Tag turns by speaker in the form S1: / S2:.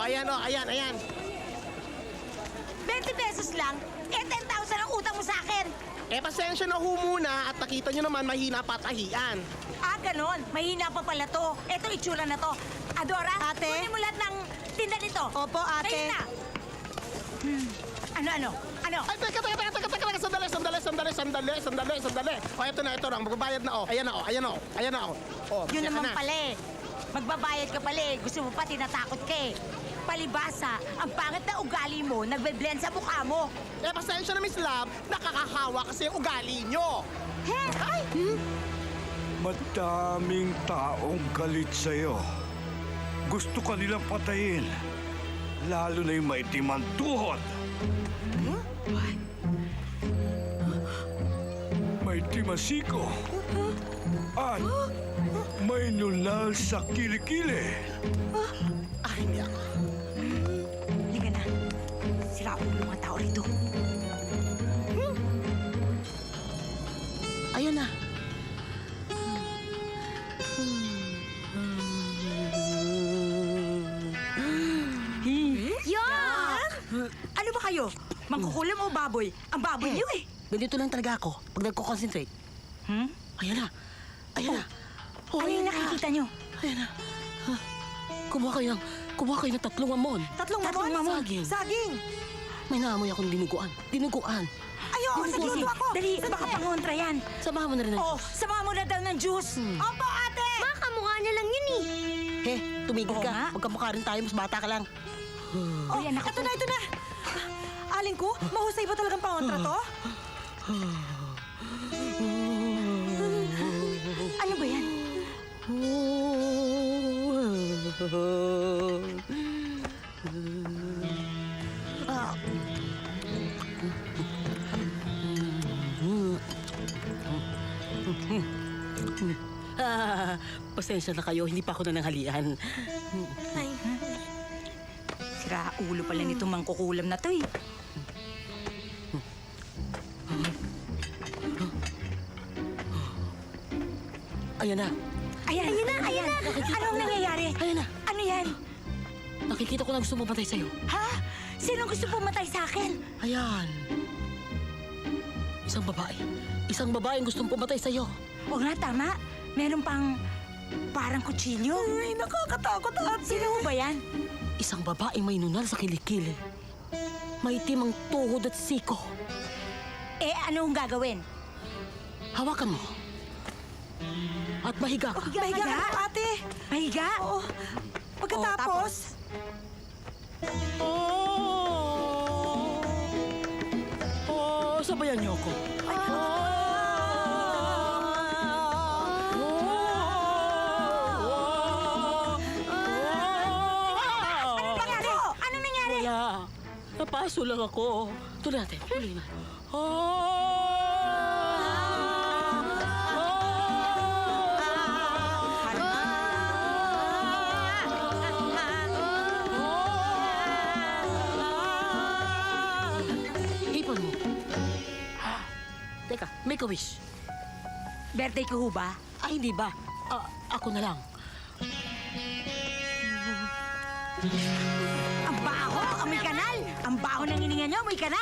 S1: ayan o, ayan.
S2: 20 pesos lang? 10,000 ang utang mo sa akin.
S1: Pasensya na ho muna at nakita nyo naman mahina patahian.
S2: Ganon. Mahina pa pala to. Ito, itsura na to. Adora,
S3: Ate?
S2: kunin mo lahat ng tinda nito.
S3: Opo, ate.
S2: Kayo na. Ano?
S1: Ay, teka, sandali. O, ito na, magbabayad na o. Ayan na o. O,
S2: Yun
S1: pasensya
S2: naman
S1: na.
S2: pala eh. Magbabayad ka pala eh. Gusto mo pa, tinatakot ka eh. Palibasa, ang pangit na ugali mo, nagbe-blend sa mukha mo.
S1: Pasensya na, Miss Love, nakakahawa kasi yung ugali nyo.
S4: Madaming taong galit sa'yo. Gusto ka nilang patayin. Lalo na yung maitim ang tuhod. Maitim ang siko. At may nunal sa kilikili.
S1: Ay, hindi ako.
S2: Halika na. Sira ulo mga tao rito.
S1: Ayan na.
S2: Yan! Ano ba kayo? Mangkukulam o baboy? Ang baboy niyo eh.
S3: Ganito lang talaga ako pag nagko-concentrate. Ayan na.
S2: Ano yung nakikita niyo?
S3: Ayan na. Kumuha kayo ng 3 amon.
S2: Tatlong mamon?
S3: Saging.
S2: Saging!
S3: May naamoy akong dinuguan.
S2: Ayoko,
S3: Sige,
S2: sige.
S3: sige.
S2: Dali, baka pangontra yan.
S3: Samahan mo na rin ng
S2: Oh, samahan mo na daw ng juice. Opo, ate!
S5: Kamukha niya lang yun eh.
S3: He, tumigil
S2: Oo
S3: ka.
S2: nga.
S3: Magkamukha rin tayo, mas bata ka lang.
S2: Oh, yan ako.
S6: Ito na. Aling ko, mahusay ba talagang pangontra to?
S2: Ano ba yan?
S3: Pasensya na kayo, hindi pa ako nananghalian.
S2: Sira ulo pala nitong mangkukulam na to eh.
S3: Ayan na.
S2: Ayan na. Anong nangyayari?
S3: Ayan na.
S2: Ano yan?
S3: Nakikita ko na gusto mamatay sa'yo.
S2: Ha? Sinong gusto pumatay sa akin?
S3: Ayan. Isang babaeng gustong pumatay sa'yo.
S2: Oo nga, tama. Meron pang parang kutsilyo.
S6: Ay, nakakatakot, ate.
S2: Sino ba yan?
S3: Isang babaeng may nunal sa kilikili. May timang tuhod at siko.
S2: Anong gagawin?
S3: Hawakan mo. At mahiga ka.
S6: Mahiga ka, ate.
S2: Mahiga?
S6: Oo. Pagkatapos,
S3: Sabayan niyo ako.
S2: Ano nangyari?
S3: Wala. Napaso lang ako. Tuloy natin. Ipon mo. Teka, make a wish.
S2: Birthday ko ho ba?
S3: Ay, hindi ba? Ako na lang.
S2: Ang baho! Amoy kanal! Ang baho ng hininga niyo, amoy kanal!